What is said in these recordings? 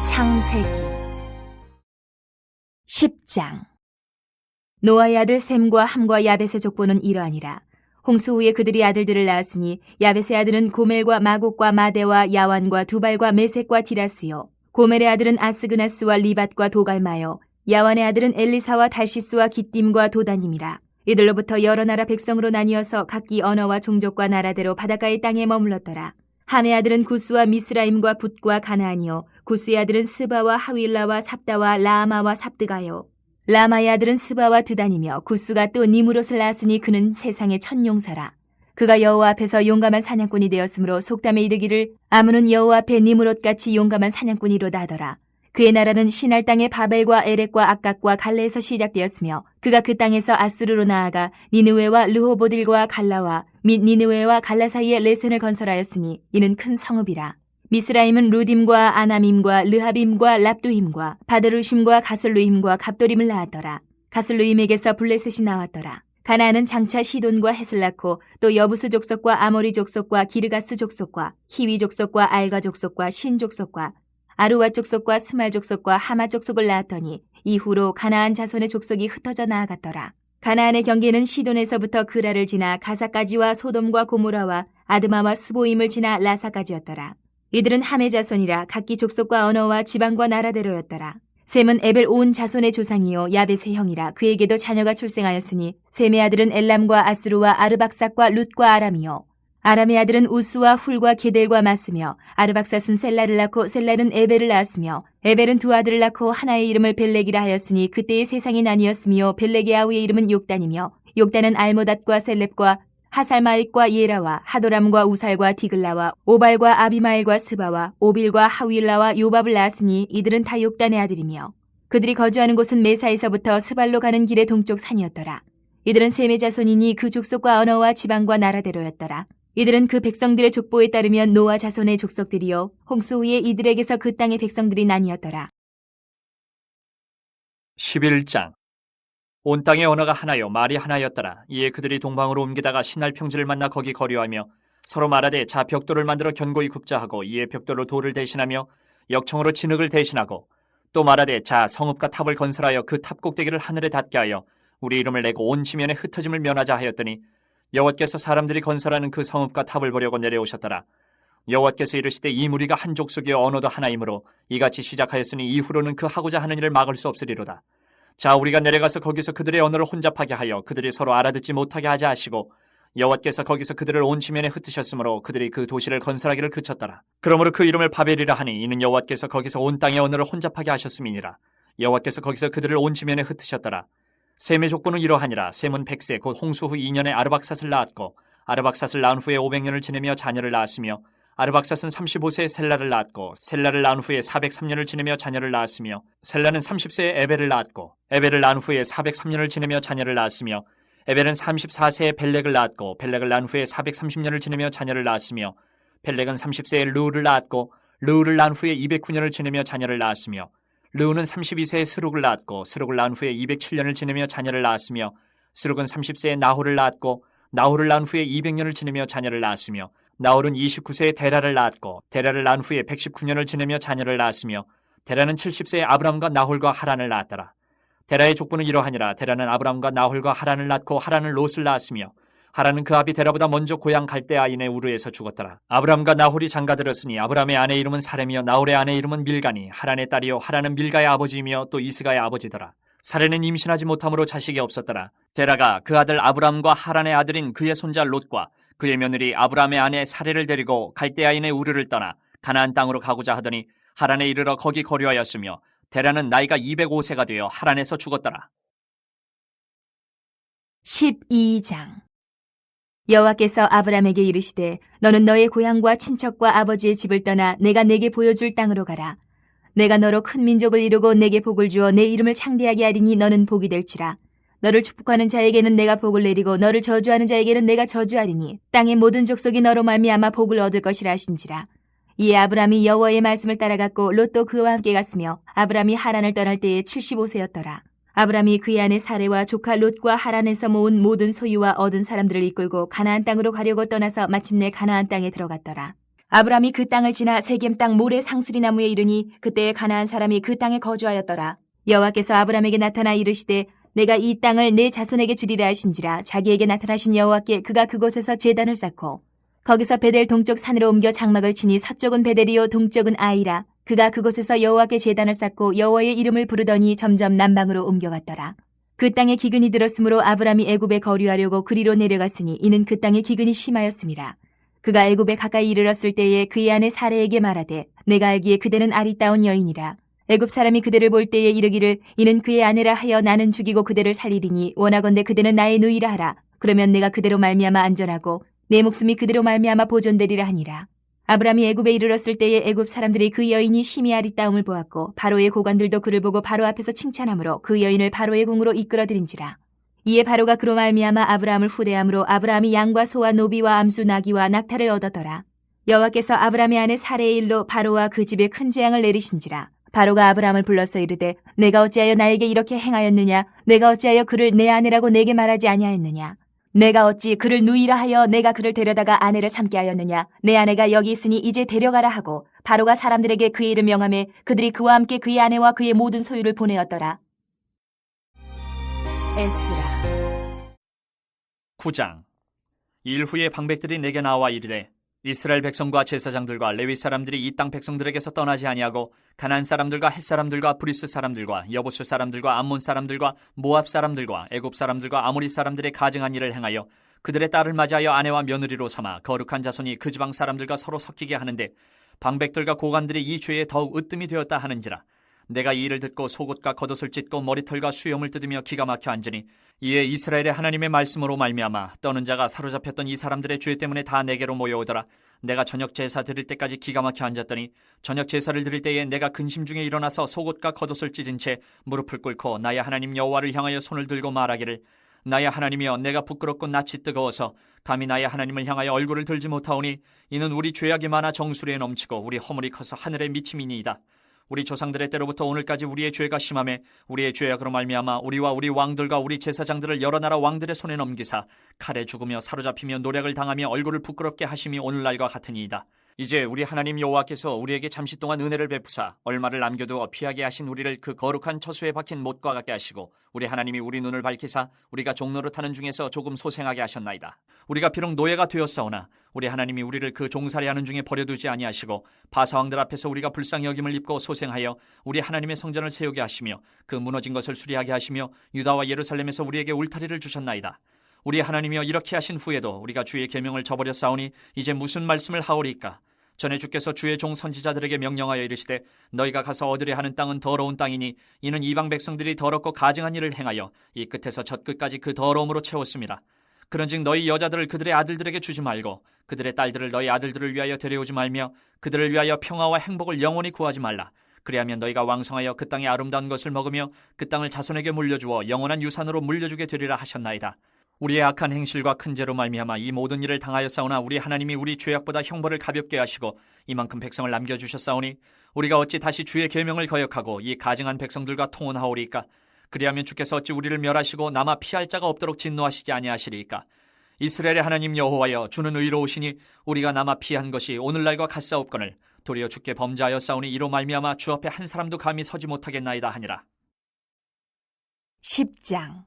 창세기 10장. 노아의 아들 셈과 함과 야벳의 족보는 이러하니라. 홍수 후에 그들이 아들들을 낳았으니 야벳의 아들은 고멜과 마곡과 마대와 야완과 두발과 메섹과 디라스요. 고멜의 아들은 아스그나스와 리밧과 도갈마요. 야완의 아들은 엘리사와 달시스와 기띔과 도다님이라. 이들로부터 여러 나라 백성으로 나뉘어서 각기 언어와 종족과 나라대로 바닷가의 땅에 머물렀더라. 함의 아들은 구스와 미스라임과 붓과 가나안이요. 구스의 아들은 스바와 하윌라와 삽다와 라마와 삽드가요. 라마의 아들은 스바와 드단이며 구스가 또 니무롯을 낳았으니 그는 세상의 첫 용사라. 그가 여호와 앞에서 용감한 사냥꾼이 되었으므로 속담에 이르기를 아문은 여호와 앞에 니무롯같이 용감한 사냥꾼이로다 하더라. 그의 나라는 시날 땅의 바벨과 에렉과 악각과 갈레에서 시작되었으며 그가 그 땅에서 아수르로 나아가 니느웨와 르호보딜과 갈라와 및 니느웨와 갈라 사이에 레센을 건설하였으니 이는 큰 성읍이라. 미스라임은 루딤과 아남임과 르하빔과 랍두힘과 바드루심과 가슬루힘과 갑도림을 낳았더라. 가슬루힘에게서 블레셋이 나왔더라. 가나안은 장차 시돈과 헷을 낳고 또 여부스 족속과 아모리 족속과 기르가스 족속과 히위 족속과 알가 족속과 신 족속과 아루와 족속과 스말 족속과 하마 족속을 낳았더니 이후로 가나안 자손의 족속이 흩어져 나아갔더라. 가나안의 경계는 시돈에서부터 그라를 지나 가사까지와 소돔과 고모라와 아드마와 스보임을 지나 라사까지였더라. 이들은 함의 자손이라 각기 족속과 언어와 지방과 나라대로였더라. 셈은 에벨 온 자손의 조상이요 야벳의 형이라. 그에게도 자녀가 출생하였으니 셈의 아들은 엘람과 아스루와 아르박삭과 룻과 아람이요. 아람의 아들은 우스와 훌과 게델과 마스며 아르박삿은 셀라를 낳고 셀라는 에벨을 낳았으며 에벨은 두 아들을 낳고 하나의 이름을 벨렉이라 하였으니 그때의 세상이 나뉘었으며 벨렉의 아우의 이름은 욕단이며 욕단은 알모닷과 셀렙과 하살마익과 예라와 하도람과 우살과 디글라와 오발과 아비마엘과 스바와 오빌과 하윌라와 요밥을 낳았으니 이들은 다 욕단의 아들이며 그들이 거주하는 곳은 메사에서부터 스발로 가는 길의 동쪽 산이었더라. 이들은 셈의 자손이니 그 족속과 언어와 지방과 나라대로였더라. 이들은 그 백성들의 족보에 따르면 노아 자손의 족속들이요 홍수 후에 이들에게서 그 땅의 백성들이 나뉘었더라. 11장. 온 땅의 언어가 하나요 말이 하나였더라. 이에 그들이 동방으로 옮기다가 신할 평지를 만나 거기 거류하며 서로 말하되 자 벽돌을 만들어 견고히 굽자 하고 이에 벽돌로 돌을 대신하며 역청으로 진흙을 대신하고 또 말하되 자 성읍과 탑을 건설하여 그 탑 꼭대기를 하늘에 닿게 하여 우리 이름을 내고 온 지면에 흩어짐을 면하자 하였더니 여호와께서 사람들이 건설하는 그 성읍과 탑을 보려고 내려오셨더라. 여호와께서 이르시되 이 무리가 한 족속이요 언어도 하나이므로 이같이 시작하였으니 이후로는 그 하고자 하는 일을 막을 수 없으리로다. 자 우리가 내려가서 거기서 그들의 언어를 혼잡하게 하여 그들이 서로 알아듣지 못하게 하자 하시고 여호와께서 거기서 그들을 온 지면에 흩으셨으므로 그들이 그 도시를 건설하기를 그쳤더라. 그러므로 그 이름을 바벨이라 하니 이는 여호와께서 거기서 온 땅의 언어를 혼잡하게 하셨음이니라. 여호와께서 거기서 그들을 온 지면에 흩으셨더라. 셈의 족보는 이러하니라. 셈은 100세 곧 홍수 후 2년에 아르박삿을 낳았고 아르박삿을 낳은 후에 500년을 지내며 자녀를 낳았으며 아르박삿은 35세에 셀라를 낳았고 셀라를 낳은 후에 403년을 지내며 자녀를 낳았으며 셀라는 30세에 에벨을 낳았고 에벨을 낳은 후에 403년을 지내며 자녀를 낳았으며 에벨은 34세에 벨렉을 낳았고 벨렉을 낳은 후에 430년을 지내며 자녀를 낳았으며 벨렉은 30세에 르우를 낳았고 르우를 낳은 후에 209년을 지내며 자녀를 낳았으며 르우는 32세에 스룩을 낳았고 스룩을 낳은 후에 207년을 지내며 자녀를 낳았으며 스룩은 30세에 나홀을 낳았고 나홀을 낳은 후에 200년을 지내며 자녀를 낳았으며 나홀은 29세에 데라를 낳았고 데라를 낳은 후에 119년을 지내며 자녀를 낳았으며 데라는 70세에 아브람과 나홀과 하란을 낳았더라. 데라의 족보는 이러하니라. 데라는 아브람과 나홀과 하란을 낳고 하란은 롯을 낳았으며 하란은 그 아비 데라보다 먼저 고향 갈대아인의 우르에서 죽었더라. 아브람과 나홀이 장가들었으니 아브람의 아내 이름은 사렘이요 나홀의 아내 이름은 밀가니 하란의 딸이요 하란은 밀가의 아버지이며 또 이스가의 아버지더라. 사레는 임신하지 못함으로 자식이 없었더라. 데라가 그 아들 아브람과 하란의 아들인 그의 손자 롯과 그의 며느리 아브람의 아내 사레를 데리고 갈대아인의 우르를 떠나 가나안 땅으로 가고자 하더니 하란에 이르러 거기 거류하였으며 데라는 나이가 205세가 되어 하란에서 죽었더라. 12장. 여호와께서 아브람에게 이르시되 너는 너의 고향과 친척과 아버지의 집을 떠나 내가 내게 보여줄 땅으로 가라. 내가 너로 큰 민족을 이루고 내게 복을 주어 내 이름을 창대하게 하리니 너는 복이 될지라. 너를 축복하는 자에게는 내가 복을 내리고 너를 저주하는 자에게는 내가 저주하리니 땅의 모든 족속이 너로 말미암아 복을 얻을 것이라 하신지라. 이에 아브람이 여호와의 말씀을 따라갔고 롯도 그와 함께 갔으며 아브람이 하란을 떠날 때에 75세였더라. 아브람이 그의 아내 사레와 조카 롯과 하란에서 모은 모든 소유와 얻은 사람들을 이끌고 가나안 땅으로 가려고 떠나서 마침내 가나안 땅에 들어갔더라. 아브람이 그 땅을 지나 세겜 땅 모레 상수리 나무에 이르니 그때에 가나안 사람이 그 땅에 거주하였더라. 여호와께서 아브람에게 나타나 이르시되 내가 이 땅을 내 자손에게 주리라 하신지라. 자기에게 나타나신 여호와께 그가 그곳에서 제단을 쌓고 거기서 베델 동쪽 산으로 옮겨 장막을 치니 서쪽은 베델이요 동쪽은 아이라. 그가 그곳에서 여호와께 제단을 쌓고 여호와의 이름을 부르더니 점점 남방으로 옮겨갔더라. 그 땅에 기근이 들었으므로 아브람이 애굽에 거류하려고 그리로 내려갔으니 이는 그 땅에 기근이 심하였음이라. 그가 애굽에 가까이 이르렀을 때에 그의 아내 사레에게 말하되 내가 알기에 그대는 아리따운 여인이라. 애굽 사람이 그대를 볼 때에 이르기를 이는 그의 아내라 하여 나는 죽이고 그대를 살리리니 원하건대 그대는 나의 누이라 하라. 그러면 내가 그대로 말미암아 안전하고 내 목숨이 그대로 말미암아 보존되리라 하니라. 아브람이 애굽에 이르렀을 때에 애굽 사람들이 그 여인이 심히 아리따움을 보았고 바로의 고관들도 그를 보고 바로 앞에서 칭찬하므로 그 여인을 바로의 궁으로 이끌어들인지라. 이에 바로가 그로 말미암아 아브라함을 후대함으로 아브라함이 양과 소와 노비와 암수 나귀와 낙타를 얻었더라. 여호와께서 아브라함의 아내 사레의 일로 바로와 그 집에 큰 재앙을 내리신지라. 바로가 아브라함을 불러서 이르되 내가 어찌하여 나에게 이렇게 행하였느냐. 내가 어찌하여 그를 내 아내라고 내게 말하지 아니하였느냐. 내가 어찌 그를 누이라 하여 내가 그를 데려다가 아내를 삼게 하였느냐. 내 아내가 여기 있으니 이제 데려가라 하고 바로가 사람들에게 그의 이름 명하매 그들이 그와 함께 그의 아내와 그의 모든 소유를 보내었더라. 에스라 9장. 일 후에 방백들이 내게 나와 이르되 이스라엘 백성과 제사장들과 레위 사람들이 이 땅 백성들에게서 떠나지 아니하고 가나안 사람들과 헷 사람들과 브리스 사람들과 여부수 사람들과 암몬 사람들과 모압 사람들과 애굽 사람들과 아모리 사람들의 가증한 일을 행하여 그들의 딸을 맞이하여 아내와 며느리로 삼아 거룩한 자손이 그 지방 사람들과 서로 섞이게 하는데 방백들과 고관들이 이 죄에 더욱 으뜸이 되었다 하는지라. 내가 이 일을 듣고 속옷과 겉옷을 찢고 머리털과 수염을 뜯으며 기가 막혀 앉으니 이에 이스라엘의 하나님의 말씀으로 말미암아 떠는 자가 사로잡혔던 이 사람들의 죄 때문에 다 내게로 모여오더라. 내가 저녁 제사 드릴 때까지 기가 막혀 앉았더니 저녁 제사를 드릴 때에 내가 근심 중에 일어나서 속옷과 겉옷을 찢은 채 무릎을 꿇고 나의 하나님 여호와를 향하여 손을 들고 말하기를 나의 하나님이여 내가 부끄럽고 낯이 뜨거워서 감히 나의 하나님을 향하여 얼굴을 들지 못하오니 이는 우리 죄악이 많아 정수리에 넘치고 우리 허물이 커서 하늘에 미침이니이다. 우리 조상들의 때로부터 오늘까지 우리의 죄가 심하매 우리의 죄악으로 말미암아 우리와 우리 왕들과 우리 제사장들을 여러 나라 왕들의 손에 넘기사 칼에 죽으며 사로잡히며 노략을 당하며 얼굴을 부끄럽게 하심이 오늘날과 같으니이다. 이제 우리 하나님 여호와께서 우리에게 잠시 동안 은혜를 베푸사 얼마를 남겨두어 피하게 하신 우리를 그 거룩한 처소에 박힌 못과 같게 하시고 우리 하나님이 우리 눈을 밝히사 우리가 종노릇하는 중에서 조금 소생하게 하셨나이다. 우리가 비록 노예가 되었사오나 우리 하나님이 우리를 그 종살이하는 중에 버려두지 아니하시고 바사왕들 앞에서 우리가 불쌍히 여김을 입고 소생하여 우리 하나님의 성전을 세우게 하시며 그 무너진 것을 수리하게 하시며 유다와 예루살렘에서 우리에게 울타리를 주셨나이다. 우리 하나님이여 이렇게 하신 후에도 우리가 주의 계명을 저버렸사오니 이제 무슨 말씀을 하오리까? 전에 주께서 주의 종 선지자들에게 명령하여 이르시되 너희가 가서 얻으려 하는 땅은 더러운 땅이니 이는 이방 백성들이 더럽고 가증한 일을 행하여 이 끝에서 저 끝까지 그 더러움으로 채웠습니다. 그런즉 너희 여자들을 그들의 아들들에게 주지 말고 그들의 딸들을 너희 아들들을 위하여 데려오지 말며 그들을 위하여 평화와 행복을 영원히 구하지 말라. 그리하면 너희가 왕성하여 그 땅의 아름다운 것을 먹으며 그 땅을 자손에게 물려주어 영원한 유산으로 물려주게 되리라 하셨나이다. 우리의 악한 행실과 큰 죄로 말미암아 이 모든 일을 당하였사오나 우리 하나님이 우리 죄악보다 형벌을 가볍게 하시고 이만큼 백성을 남겨주셨사오니 우리가 어찌 다시 주의 계명을 거역하고 이 가증한 백성들과 통혼하오리까? 그리하면 주께서 어찌 우리를 멸하시고 남아 피할 자가 없도록 진노하시지 아니하시리이까? 이스라엘의 하나님 여호와여 주는 의로우시니 우리가 남아 피한 것이 오늘날과 같사옵거늘 도리어 주께 범죄하였사오니 이로 말미암아 주 앞에 한 사람도 감히 서지 못하겠나이다 하니라. 10장.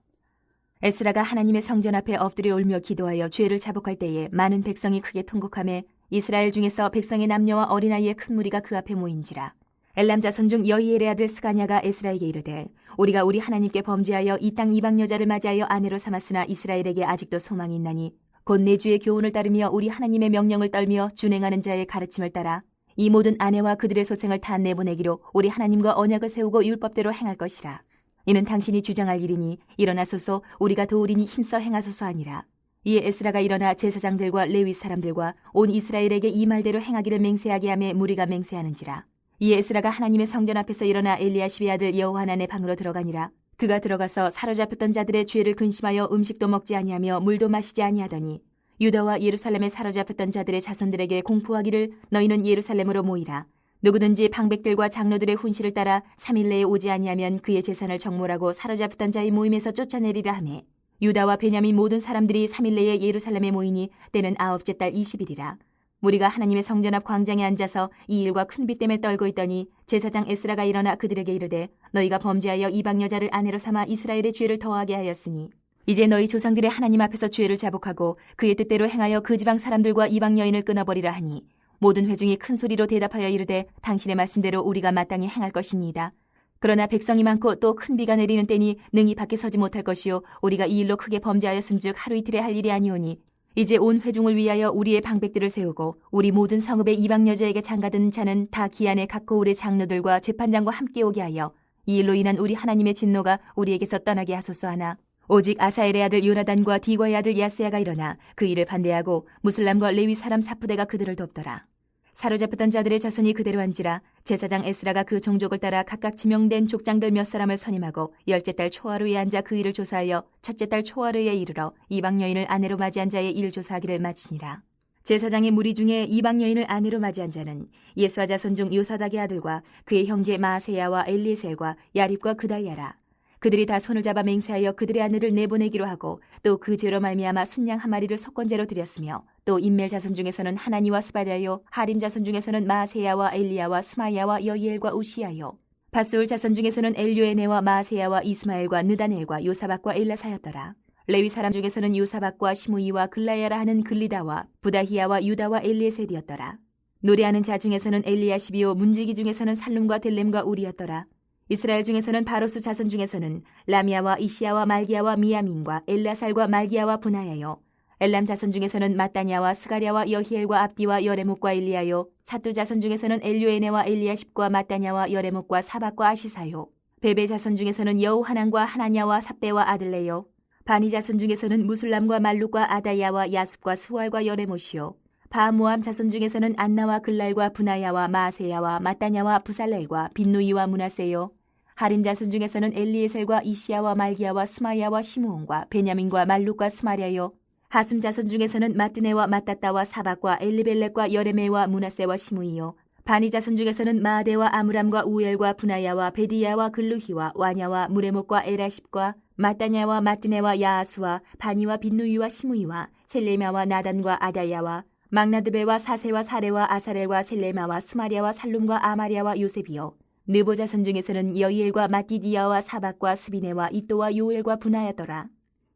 에스라가 하나님의 성전 앞에 엎드려 울며 기도하여 죄를 자복할 때에 많은 백성이 크게 통곡하며 이스라엘 중에서 백성의 남녀와 어린아이의 큰 무리가 그 앞에 모인지라. 엘람 자손 중 여이엘의 아들 스가냐가 에스라에게 이르되 우리가 우리 하나님께 범죄하여 이 땅 이방 여자를 맞이하여 아내로 삼았으나 이스라엘에게 아직도 소망이 있나니 곧 내 주의 교훈을 따르며 우리 하나님의 명령을 떨며 준행하는 자의 가르침을 따라 이 모든 아내와 그들의 소생을 다 내보내기로 우리 하나님과 언약을 세우고 율법대로 행할 것이라. 이는 당신이 주장할 일이니 일어나소서 우리가 도우리니 힘써 행하소서 하니라. 이에 에스라가 일어나 제사장들과 레위 사람들과 온 이스라엘에게 이 말대로 행하기를 맹세하게 하며 무리가 맹세하는지라. 이에 에스라가 하나님의 성전 앞에서 일어나 엘리야십의 아들 여호하난의 방으로 들어가니라. 그가 들어가서 사로잡혔던 자들의 죄를 근심하여 음식도 먹지 아니하며 물도 마시지 아니하더니 유다와 예루살렘에 사로잡혔던 자들의 자손들에게 공포하기를 너희는 예루살렘으로 모이라. 누구든지 방백들과 장로들의 훈시를 따라 3일 내에 오지 아니하면 그의 재산을 정몰하고 사로잡혔던 자의 모임에서 쫓아내리라 하매 유다와 베냐민 모든 사람들이 3일 내에 예루살렘에 모이니 때는 아홉째 달 20일이라. 무리가 하나님의 성전 앞 광장에 앉아서 이 일과 큰 비 때문에 떨고 있더니 제사장 에스라가 일어나 그들에게 이르되 너희가 범죄하여 이방 여자를 아내로 삼아 이스라엘의 죄를 더하게 하였으니 이제 너희 조상들의 하나님 앞에서 죄를 자복하고 그의 뜻대로 행하여 그 지방 사람들과 이방 여인을 끊어버리라 하니 모든 회중이 큰 소리로 대답하여 이르되 당신의 말씀대로 우리가 마땅히 행할 것입니다. 그러나 백성이 많고 또 큰 비가 내리는 때니 능히 밖에 서지 못할 것이요 우리가 이 일로 크게 범죄하였은즉 하루 이틀에 할 일이 아니오니 이제 온 회중을 위하여 우리의 방백들을 세우고 우리 모든 성읍의 이방 여자에게 장가든 자는 다 기한에 각 고을의 장로들과 재판장과 함께 오게 하여 이 일로 인한 우리 하나님의 진노가 우리에게서 떠나게 하소서 하나 오직 아사엘의 아들 요나단과 디과의 아들 야스야가 일어나 그 일을 반대하고 무슬람과 레위 사람 사푸대가 그들을 돕더라. 사로잡혔던 자들의 자손이 그대로 한지라 제사장 에스라가 그 종족을 따라 각각 지명된 족장들 몇 사람을 선임하고 열째 달 초하루에 앉아 그 일을 조사하여 첫째 달 초하루에 이르러 이방 여인을 아내로 맞이한 자의 일 조사하기를 마치니라. 제사장의 무리 중에 이방 여인을 아내로 맞이한 자는 예수아 자손 중 요사닥의 아들과 그의 형제 마아세야와 엘리에셀과 야립과 그달랴라. 그들이 다 손을 잡아 맹세하여 그들의 아내를 내보내기로 하고 또 그 죄로 말미암아 순양 한 마리를 속건제로 드렸으며 또 인멜 자손 중에서는 하나니와 스바다요 하림 자손 중에서는 마세야와 엘리야와 스마야와 여이엘과 우시야요 바스울 자손 중에서는 엘요에네와 마세야와 이스마엘과 느다넬과 요사박과 엘라사였더라. 레위 사람 중에서는 요사박과 시므이와 글라야라 하는 글리다와 부다히야와 유다와 엘리에셀이었더라. 노래하는 자 중에서는 엘리야시비요 문지기 중에서는 살룸과 델렘과 우리였더라. 이스라엘 중에서는 바로스 자손 중에서는 라미아와 이시야와 말기야와 미야민과 엘라살과 말기야와 분하야요 엘람 자손 중에서는 마따냐와 스가랴와 여히엘과 압디와 여레목과 엘리야요 사뚜 자손 중에서는 엘요에네와 엘리야십과 마따냐와 여레목과 사박과 아시사요 베베 자손 중에서는 여우하난과 하나냐와 삽베와 아들레요 바니 자손 중에서는 무술람과 말룩과 아다야와 야숲과 스왈과 여레못이요 바모암 자손 중에서는 안나와 글랄과 분하야와 마세야와 마따냐와 부살렐과 빈누이와 문하세요 하림 자손 중에서는 엘리에셀과 이시야와 말기야와 스마야와 시므온과 베냐민과 말룩과 스마랴요 하숨 자손 중에서는 마뜨네와 마따따와 사박과 엘리벨렉과 여레메와 문하세와 시므이요 바니 자손 중에서는 마아데와 아므람과 우엘과 분하야와 베디야와 글루히와 와냐와 무레목과 에라십과 마따냐와 마뜨네와 야아수와 바니와 빈누이와 시므이와 셀레마와 나단과 아다야와 막나드베와 사세와 사레와 아사렐과 셀레마와 스마랴와 살룸과 아마랴와 요셉이요 느보 자손 중에서는 여이엘과 마띠디야와 사박과 스비네와 이또와 요엘과 분하였더라.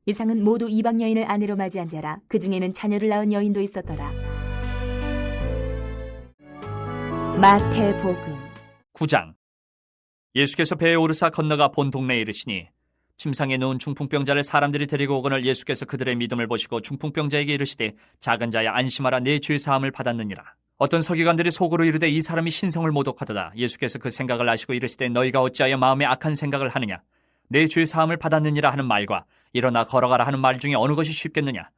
이상은 모두 이방 여인을 아내로 맞이한 자라. 그 중에는 자녀를 낳은 여인도 있었더라. 마태복음 9장. 예수께서 배에 오르사 건너가 본 동네에 이르시니 침상에 누운 중풍병자를 사람들이 데리고 오거늘 예수께서 그들의 믿음을 보시고 중풍병자에게 이르시되 작은 자야 안심하라 내 죄 사함을 받았느니라. 어떤 서기관들이 속으로 이르되 이 사람이 신성을 모독하도다. 예수께서 그 생각을 아시고 이르시되 너희가 어찌하여 마음에 악한 생각을 하느냐. 내 죄 사함을 받았느니라 하는 말과 일어나 걸어가라 하는 말 중에 어느 것이 쉽겠느냐.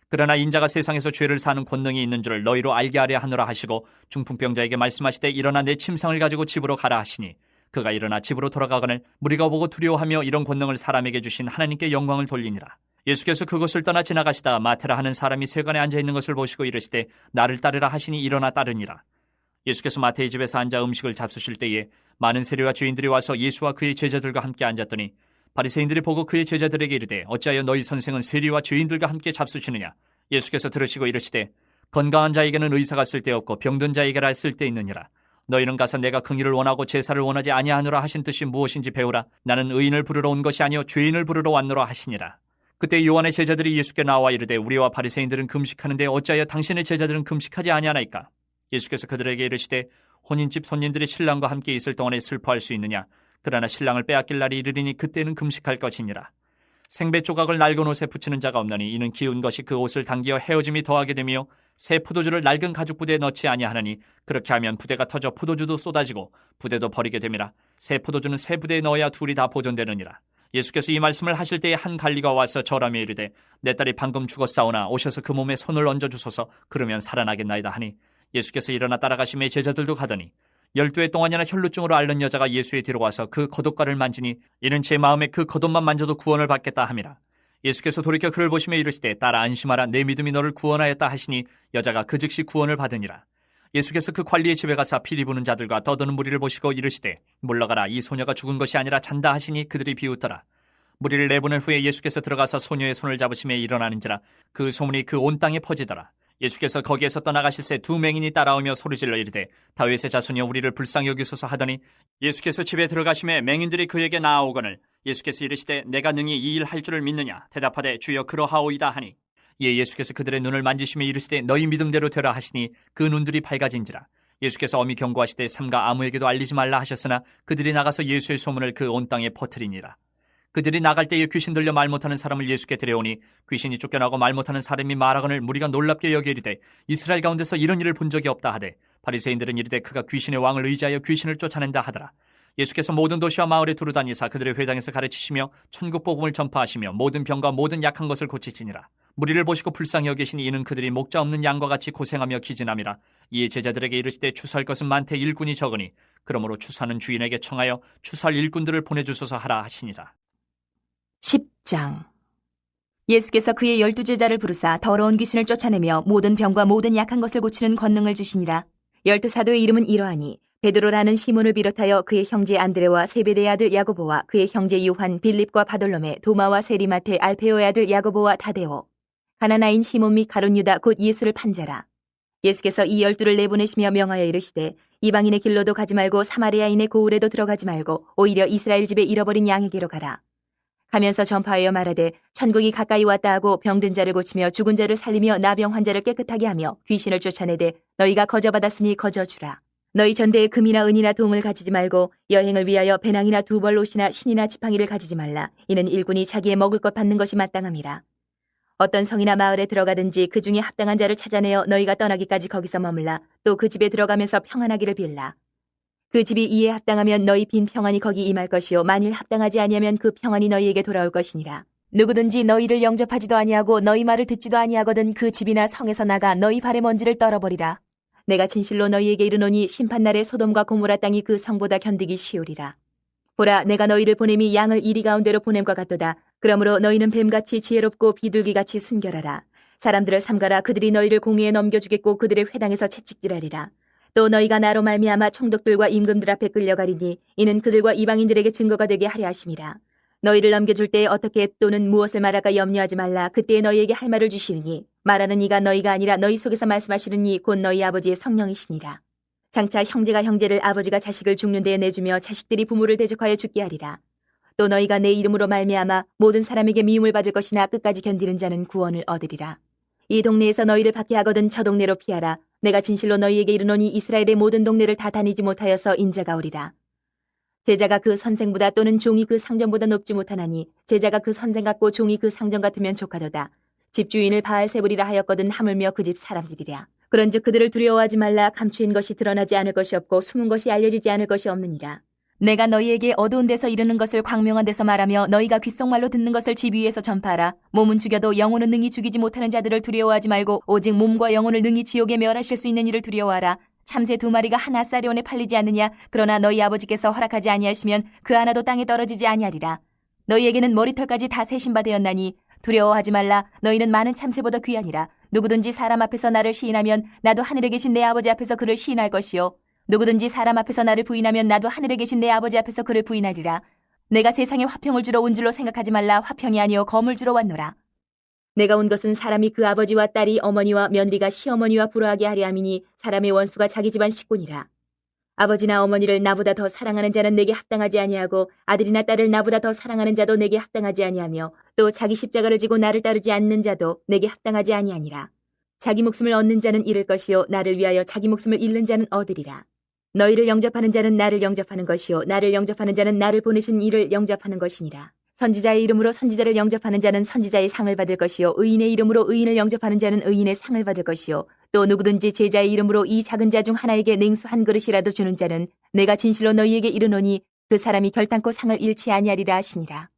그러나 인자가 세상에서 죄를 사는 권능이 있는 줄을 너희로 알게 하려 하노라 하시고 중풍병자에게 말씀하시되 일어나 내 침상을 가지고 집으로 가라 하시니 그가 일어나 집으로 돌아가거늘 무리가 보고 두려워하며 이런 권능을 사람에게 주신 하나님께 영광을 돌리니라. 예수께서 그곳을 떠나 지나가시다 마테라 하는 사람이 세관에 앉아 있는 것을 보시고 이르시되 나를 따르라 하시니 일어나 따르니라. 예수께서 마태의 집에서 앉아 음식을 잡수실 때에 많은 세리와 죄인들이 와서 예수와 그의 제자들과 함께 앉았더니 바리새인들이 보고 그의 제자들에게 이르되 어찌하여 너희 선생은 세리와 죄인들과 함께 잡수시느냐. 예수께서 들으시고 이르시되 건강한 자에게는 의사가 쓸데없고 병든 자에게라 쓸데있느니라. 너희는 가서 내가 긍휼을 원하고 제사를 원하지 아니하노라 하신 뜻이 무엇인지 배우라. 나는 의인을 부르러 온 것이 아니요 죄인을 부르러 왔노라 하시니라. 그때 요한의 제자들이 예수께 나와 이르되 우리와 바리새인들은 금식하는데 어찌하여 당신의 제자들은 금식하지 아니하나이까. 예수께서 그들에게 이르시되 혼인집 손님들이 신랑과 함께 있을 동안에 슬퍼할 수 있느냐. 그러나 신랑을 빼앗길 날이 이르리니 그때는 금식할 것이니라. 생배 조각을 낡은 옷에 붙이는 자가 없나니 이는 기운 것이 그 옷을 당기어 헤어짐이 더하게 되며 새 포도주를 낡은 가죽 부대에 넣지 아니하나니 그렇게 하면 부대가 터져 포도주도 쏟아지고 부대도 버리게 됨이라. 새 포도주는 새 부대에 넣어야 둘이 다 보존되느니라. 예수께서 이 말씀을 하실 때에 한 관리가 와서 절하며 이르되 내 딸이 방금 죽었사오나 오셔서 그 몸에 손을 얹어 주소서. 그러면 살아나겠나이다 하니 예수께서 일어나 따라가시매 제자들도 가더니 12해 동안이나 혈루증으로 앓는 여자가 예수의 뒤로 와서 그 겉옷가를 만지니 이는 제 마음에 그 겉옷만 만져도 구원을 받겠다 함이라. 예수께서 돌이켜 그를 보시며 이르시되 딸아 안심하라 내 믿음이 너를 구원하였다 하시니 여자가 그 즉시 구원을 받으니라. 예수께서 그 관리의 집에 가사 피리 부는 자들과 떠드는 무리를 보시고 이르시되 물러가라 이 소녀가 죽은 것이 아니라 잔다 하시니 그들이 비웃더라. 무리를 내보낸 후에 예수께서 들어가서 소녀의 손을 잡으시며 일어나는지라 그 소문이 그 온 땅에 퍼지더라. 예수께서 거기에서 떠나가실새 두 맹인이 따라오며 소리질러 이르되 다윗의 자손이여 우리를 불쌍히 여기소서 하더니 예수께서 집에 들어가심에 맹인들이 그에게 나아오거늘 예수께서 이르시되 내가 능히 이 일 할 줄을 믿느냐 대답하되 주여 그러하오이다 하니 이에 예수께서 그들의 눈을 만지시며 이르시되 너희 믿음대로 되라 하시니 그 눈들이 밝아진지라. 예수께서 엄히 경고하시되 삼가 아무에게도 알리지 말라 하셨으나 그들이 나가서 예수의 소문을 그 온 땅에 퍼뜨리니라. 그들이 나갈 때에 귀신 들려 말 못하는 사람을 예수께 데려오니 귀신이 쫓겨나고 말 못하는 사람이 말하거늘 무리가 놀랍게 여겨 이르되 이스라엘 가운데서 이런 일을 본 적이 없다 하되 바리새인들은 이르되 그가 귀신의 왕을 의지하여 귀신을 쫓아낸다 하더라. 예수께서 모든 도시와 마을에 두루다니사 그들의 회당에서 가르치시며 천국 복음을 전파하시며 모든 병과 모든 약한 것을 고치시니라. 무리를 보시고 불쌍히 여기시니 이는 그들이 목자 없는 양과 같이 고생하며 기진함이라. 이에 제자들에게 이르시되 추수할 것은 많되 일꾼이 적으니 그러므로 추수하는 주인에게 청하여 추수할 일꾼들을 보내주소서 하라 하시니라. 10장. 예수께서 그의 12제자를 부르사 더러운 귀신을 쫓아내며 모든 병과 모든 약한 것을 고치는 권능을 주시니라. 12사도의 이름은 이러하니 베드로라는 시몬을 비롯하여 그의 형제 안드레와 세베대의 아들 야고보와 그의 형제 요한, 빌립과 바돌로메, 도마와 세리마테, 알페오의 아들 야고보와 다데오, 가나나인 시몬 및 가룟 유다 곧 예수를 판 자라. 예수께서 이 12를 내보내시며 명하여 이르시되 이방인의 길로도 가지 말고 사마리아인의 고을에도 들어가지 말고 오히려 이스라엘 집에 잃어버린 양에게로 가라. 가면서 전파하여 말하되 천국이 가까이 왔다 하고 병든 자를 고치며 죽은 자를 살리며 나병 환자를 깨끗하게 하며 귀신을 쫓아내되 너희가 거저받았으니 거저주라. 너희 전대에 금이나 은이나 동을 가지지 말고 여행을 위하여 배낭이나 두벌 옷이나 신이나 지팡이를 가지지 말라. 이는 일꾼이 자기의 먹을 것 받는 것이 마땅함이라. 어떤 성이나 마을에 들어가든지 그 중에 합당한 자를 찾아내어 너희가 떠나기까지 거기서 머물라. 또 그 집에 들어가면서 평안하기를 빌라. 그 집이 이에 합당하면 너희 빈 평안이 거기 임할 것이요 만일 합당하지 아니하면 그 평안이 너희에게 돌아올 것이니라. 누구든지 너희를 영접하지도 아니하고 너희 말을 듣지도 아니하거든 그 집이나 성에서 나가 너희 발의 먼지를 떨어버리라. 내가 진실로 너희에게 이르노니 심판날에 소돔과 고모라 땅이 그 성보다 견디기 쉬우리라. 보라 내가 너희를 보냄이 양을 이리 가운데로 보냄과 같도다. 그러므로 너희는 뱀같이 지혜롭고 비둘기같이 순결하라. 사람들을 삼가라. 그들이 너희를 공회에 넘겨주겠고 그들의 회당에서 채찍질하리라. 또 너희가 나로 말미암아 총독들과 임금들 앞에 끌려가리니 이는 그들과 이방인들에게 증거가 되게 하려 하심이라. 너희를 넘겨줄 때에 어떻게 또는 무엇을 말할까 염려하지 말라. 그때에 너희에게 할 말을 주시리니 말하는 이가 너희가 아니라 너희 속에서 말씀하시는 이 곧 너희 아버지의 성령이시니라. 장차 형제가 형제를 아버지가 자식을 죽는 데에 내주며 자식들이 부모를 대적하여 죽게 하리라. 또 너희가 내 이름으로 말미암아 모든 사람에게 미움을 받을 것이나 끝까지 견디는 자는 구원을 얻으리라. 이 동네에서 너희를 박해하거든 저 동네로 피하라. 내가 진실로 너희에게 이르노니 이스라엘의 모든 동네를 다 다니지 못하여서 인자가 오리라. 제자가 그 선생보다 또는 종이 그 상전보다 높지 못하나니 제자가 그 선생 같고 종이 그 상전 같으면 족하도다. 집주인을 바알세불이라 하였거든 하물며 그 집 사람들이랴. 그런즉 그들을 두려워하지 말라. 감추인 것이 드러나지 않을 것이 없고 숨은 것이 알려지지 않을 것이 없느니라. 내가 너희에게 어두운 데서 이르는 것을 광명한 데서 말하며 너희가 귓속말로 듣는 것을 집 위에서 전파하라. 몸은 죽여도 영혼은 능히 죽이지 못하는 자들을 두려워하지 말고 오직 몸과 영혼을 능히 지옥에 멸하실 수 있는 일을 두려워하라. 참새 2마리가 한 아사리온에 팔리지 않느냐. 그러나 너희 아버지께서 허락하지 아니하시면 그 하나도 땅에 떨어지지 아니하리라. 너희에게는 머리털까지 다 세신 바 되었나니 두려워하지 말라. 너희는 많은 참새보다 귀하니라. 누구든지 사람 앞에서 나를 시인하면 나도 하늘에 계신 내 아버지 앞에서 그를 시인할 것이요 누구든지 사람 앞에서 나를 부인하면 나도 하늘에 계신 내 아버지 앞에서 그를 부인하리라. 내가 세상에 화평을 주러 온 줄로 생각하지 말라. 화평이 아니요 검을 주러 왔노라. 내가 온 것은 사람이 그 아버지와 딸이 어머니와 며느리가 시어머니와 불화하게 하려 함이니 사람의 원수가 자기 집안 식구니라. 아버지나 어머니를 나보다 더 사랑하는 자는 내게 합당하지 아니하고 아들이나 딸을 나보다 더 사랑하는 자도 내게 합당하지 아니하며 또 자기 십자가를 지고 나를 따르지 않는 자도 내게 합당하지 아니하니라. 자기 목숨을 얻는 자는 잃을 것이요 나를 위하여 자기 목숨을 잃는 자는 얻으리라. 너희를 영접하는 자는 나를 영접하는 것이요 나를 영접하는 자는 나를 보내신 이를 영접하는 것이니라. 선지자의 이름으로 선지자를 영접하는 자는 선지자의 상을 받을 것이요 의인의 이름으로 의인을 영접하는 자는 의인의 상을 받을 것이요 또 누구든지 제자의 이름으로 이 작은 자 중 하나에게 냉수 한 그릇이라도 주는 자는 내가 진실로 너희에게 이르노니 그 사람이 결단코 상을 잃지 아니하리라 하시니라.